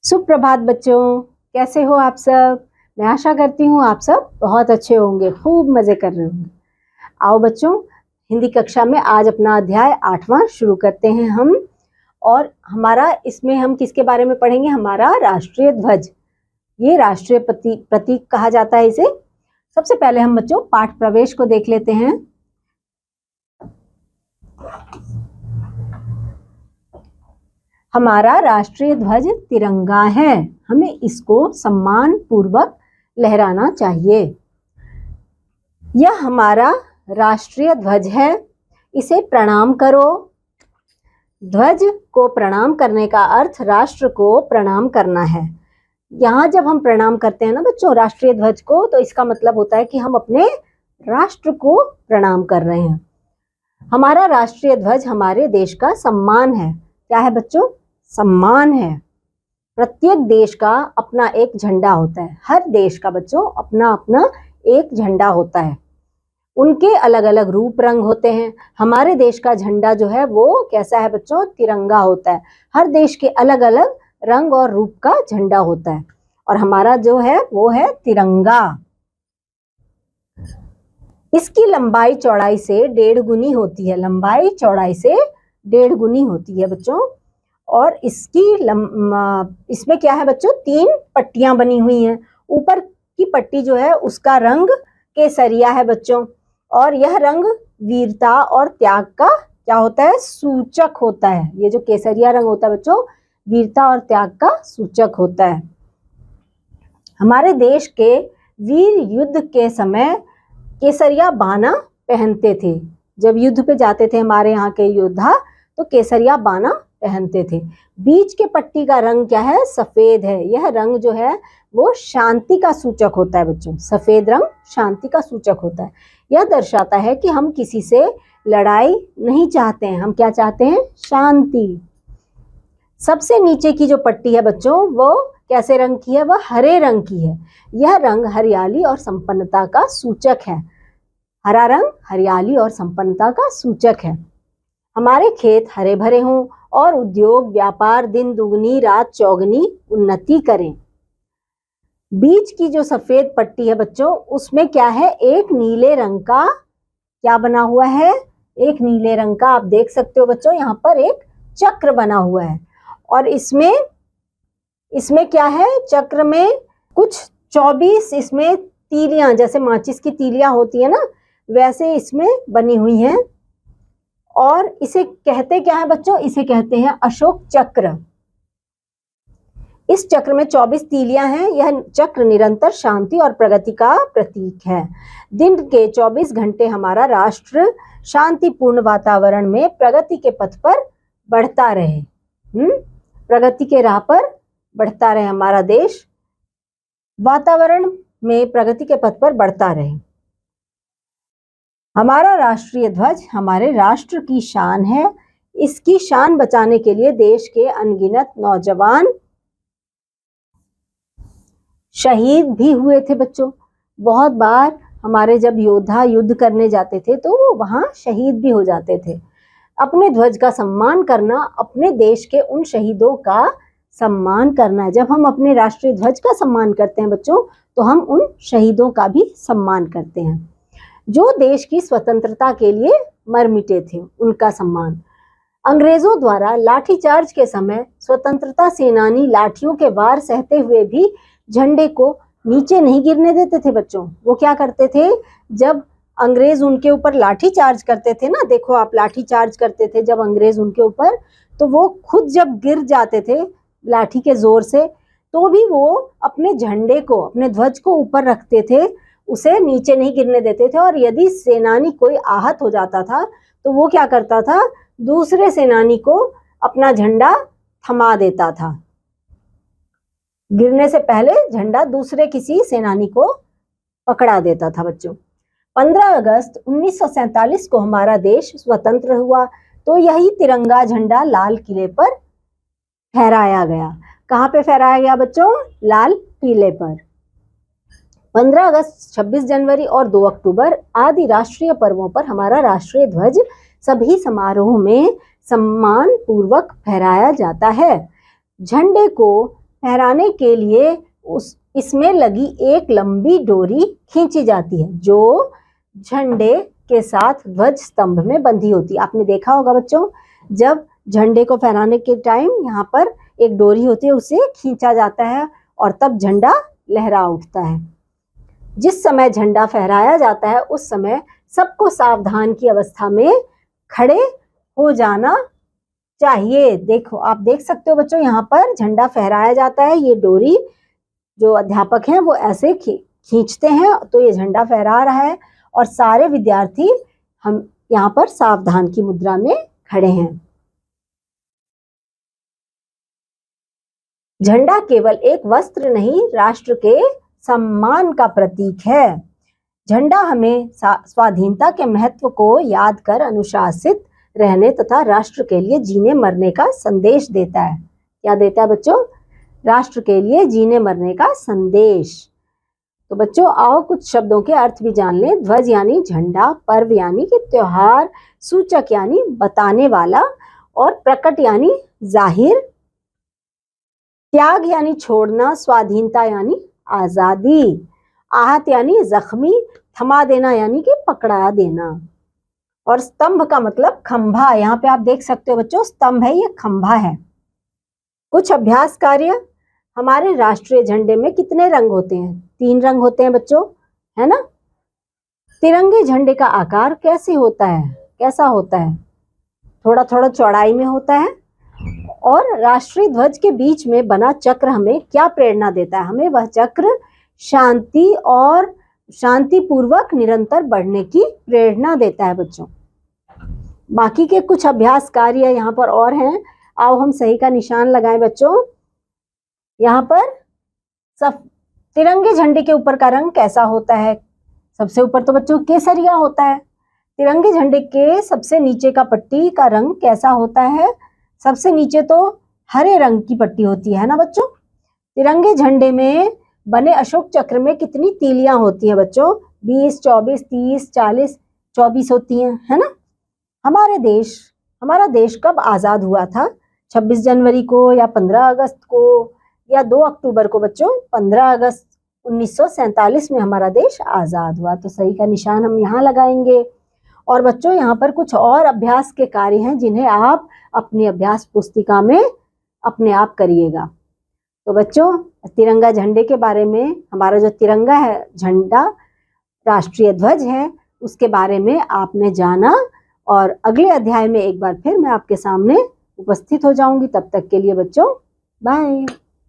सुप्रभात बच्चों, कैसे हो आप सब। मैं आशा करती हूँ आप सब बहुत अच्छे होंगे, खूब मज़े कर रहे होंगे। आओ बच्चों, हिंदी कक्षा में आज अपना अध्याय 8वां शुरू करते हैं हम। और हमारा इसमें हम किसके बारे में पढ़ेंगे? हमारा राष्ट्रीय ध्वज। ये राष्ट्रीय प्रतीक कहा जाता है इसे। सबसे पहले हम बच्चों पाठ प्रवेश को देख लेते हैं। हमारा राष्ट्रीय ध्वज तिरंगा है, हमें इसको सम्मान पूर्वक लहराना चाहिए। यह हमारा राष्ट्रीय ध्वज है, इसे प्रणाम करो। ध्वज को प्रणाम करने का अर्थ राष्ट्र को प्रणाम करना है। यहाँ जब हम प्रणाम करते हैं ना बच्चों राष्ट्रीय ध्वज को, तो इसका मतलब होता है कि हम अपने राष्ट्र को प्रणाम कर रहे हैं। हमारा राष्ट्रीय ध्वज हमारे देश का सम्मान है। क्या है बच्चों? सम्मान है। प्रत्येक देश का अपना एक झंडा होता है। हर देश का बच्चों अपना अपना एक झंडा होता है। उनके अलग अलग रूप रंग होते हैं। हमारे देश का झंडा जो है वो कैसा है बच्चों? तिरंगा होता है। हर देश के अलग अलग रंग और रूप का झंडा होता है, और हमारा जो है वो है तिरंगा। इसकी लंबाई चौड़ाई से 1.5 गुनी होती है। लंबाई चौड़ाई से 1.5 गुनी होती है बच्चों। और इसमें क्या है बच्चों? 3 पट्टियां बनी हुई हैं। ऊपर की पट्टी जो है उसका रंग केसरिया है बच्चों, और यह रंग वीरता और त्याग का क्या होता है? सूचक होता है। ये जो केसरिया रंग होता है बच्चों, वीरता और त्याग का सूचक होता है। हमारे देश के वीर युद्ध के समय केसरिया बाना पहनते थे। जब युद्ध पे जाते थे हमारे यहाँ के योद्धा, तो केसरिया बाना पहनते थे। बीच के पट्टी का रंग क्या है? सफेद है। यह रंग जो है वो शांति का सूचक होता है बच्चों। सफेद रंग शांति का सूचक होता है। यह दर्शाता है कि हम किसी से लड़ाई नहीं चाहते हैं, हम क्या चाहते हैं? शांति। सबसे नीचे की जो पट्टी है बच्चों वो कैसे रंग की है? वह हरे रंग की है। यह रंग हरियाली और संपन्नता का सूचक है। हरा रंग हरियाली और संपन्नता का सूचक है। हमारे खेत हरे भरे हों और उद्योग व्यापार दिन दुगनी रात चौगनी उन्नति करें। बीच की जो सफेद पट्टी है बच्चों उसमें क्या है? एक नीले रंग का क्या बना हुआ है? एक नीले रंग का आप देख सकते हो बच्चों, यहाँ पर एक चक्र बना हुआ है। और इसमें क्या है? चक्र में कुछ 24 इसमें तीलियां, जैसे माचिस की तीलियां होती है ना, वैसे इसमें बनी हुई हैं। और इसे कहते क्या है बच्चों? इसे कहते हैं अशोक चक्र। इस चक्र में 24 तीलियां हैं। यह चक्र निरंतर शांति और प्रगति का प्रतीक है। दिन के 24 घंटे हमारा राष्ट्र शांतिपूर्ण वातावरण में प्रगति के पथ पर बढ़ता रहे। प्रगति के राह पर बढ़ता रहे हमारा देश, वातावरण में प्रगति के पथ पर बढ़ता रहे। हमारा राष्ट्रीय ध्वज हमारे राष्ट्र की शान है। इसकी शान बचाने के लिए देश के अनगिनत नौजवान शहीद भी हुए थे बच्चों। बहुत बार हमारे जब योद्धा युद्ध करने जाते थे तो वो वहां शहीद भी हो जाते थे। अपने ध्वज का सम्मान करना, अपने देश के उन शहीदों का सम्मान करना है। जब हम अपने राष्ट्रीय ध्वज का सम्मान करते हैं बच्चों, तो हम उन शहीदों का भी सम्मान करते हैं जो देश की स्वतंत्रता के लिए मर मिटे थे, उनका सम्मान। अंग्रेजों द्वारा लाठीचार्ज के समय स्वतंत्रता सेनानी लाठियों के वार सहते हुए भी झंडे को नीचे नहीं गिरने देते थे बच्चों। वो क्या करते थे? जब अंग्रेज उनके ऊपर लाठी चार्ज करते थे ना, देखो आप, लाठी चार्ज करते थे जब अंग्रेज उनके ऊपर, तो वो खुद जब गिर जाते थे लाठी के जोर से, तो भी वो अपने झंडे को, अपने ध्वज को ऊपर रखते थे, उसे नीचे नहीं गिरने देते थे। और यदि सेनानी कोई आहत हो जाता था तो वो क्या करता था? दूसरे सेनानी को अपना झंडा थमा देता था। गिरने से पहले झंडा दूसरे किसी सेनानी को पकड़ा देता था बच्चों। 15 अगस्त 1947 को हमारा देश स्वतंत्र हुआ, तो यही तिरंगा झंडा लाल किले पर फहराया गया। कहाँ पे फहराया गया बच्चों? लाल किले पर। 15 अगस्त, 26 जनवरी और 2 अक्टूबर आदि राष्ट्रीय पर्वों पर हमारा राष्ट्रीय ध्वज सभी समारोह में सम्मान पूर्वक फहराया जाता है। झंडे को फहराने के लिए इसमें लगी एक लंबी डोरी खींची जाती है जो झंडे के साथ ध्वज स्तंभ में बंधी होती है। आपने देखा होगा बच्चों, जब झंडे को फहराने के टाइम यहाँ पर एक डोरी होती है, उसे खींचा जाता है और तब झंडा लहरा उठता है। जिस समय झंडा फहराया जाता है उस समय सबको सावधान की अवस्था में खड़े हो जाना चाहिए। देखो, आप देख सकते हो बच्चों, यहाँ पर झंडा फहराया जाता है, ये डोरी जो अध्यापक हैं वो ऐसे खींचते हैं तो ये झंडा फहरा रहा है और सारे विद्यार्थी हम यहाँ पर सावधान की मुद्रा में खड़े हैं। झंडा केवल एक वस्त्र नहीं, राष्ट्र के सम्मान का प्रतीक है। झंडा हमें स्वाधीनता के महत्व को याद कर अनुशासित रहने तथा राष्ट्र के लिए जीने मरने का संदेश देता है। क्या देता है बच्चों? राष्ट्र के लिए जीने मरने का संदेश। तो बच्चों आओ कुछ शब्दों के अर्थ भी जान लें। ध्वज यानी झंडा, पर्व यानी कि त्योहार, सूचक यानी बताने वाला, और प्रकट यानी जाहिर, त्याग यानी छोड़ना, स्वाधीनता यानी आजादी, आहत यानी जख्मी, थमा देना यानी कि पकड़ा देना, और स्तंभ का मतलब खंभा। यहाँ पे आप देख सकते हो बच्चों, स्तंभ है, ये खंभा है। कुछ अभ्यास कार्य। हमारे राष्ट्रीय झंडे में कितने रंग होते हैं? 3 रंग होते हैं बच्चों, है ना। तिरंगे झंडे का आकार कैसे होता है? कैसा होता है? थोड़ा थोड़ा चौड़ाई में होता है। और राष्ट्रीय ध्वज के बीच में बना चक्र हमें क्या प्रेरणा देता है? हमें वह चक्र शांति और शांतिपूर्वक निरंतर बढ़ने की प्रेरणा देता है बच्चों। बाकी के कुछ अभ्यास कार्य यहाँ पर और हैं। आओ हम सही का निशान लगाएं बच्चों। यहाँ पर तिरंगे झंडे के ऊपर का रंग कैसा होता है? सबसे ऊपर तो बच्चों केसरिया होता है। तिरंगे झंडे के सबसे नीचे का पट्टी का रंग कैसा होता है? सबसे नीचे तो हरे रंग की पट्टी होती है ना बच्चों। तिरंगे झंडे में बने अशोक चक्र में कितनी तीलियां होती हैं बच्चों? 20, 24, 30, 40, 24 होती हैं, है ना। हमारा देश कब आज़ाद हुआ था? 26 जनवरी को या 15 अगस्त को या 2 अक्टूबर को बच्चों? 15 अगस्त 1947 में हमारा देश आज़ाद हुआ। तो सही का निशान हम यहाँ लगाएंगे। और बच्चों यहाँ पर कुछ और अभ्यास के कार्य हैं जिन्हें आप अपनी अभ्यास पुस्तिका में अपने आप करिएगा। तो बच्चों तिरंगा झंडे के बारे में, हमारा जो तिरंगा है झंडा राष्ट्रीय ध्वज है, उसके बारे में आपने जाना। और अगले अध्याय में एक बार फिर मैं आपके सामने उपस्थित हो जाऊंगी। तब तक के लिए बच्चों बाय।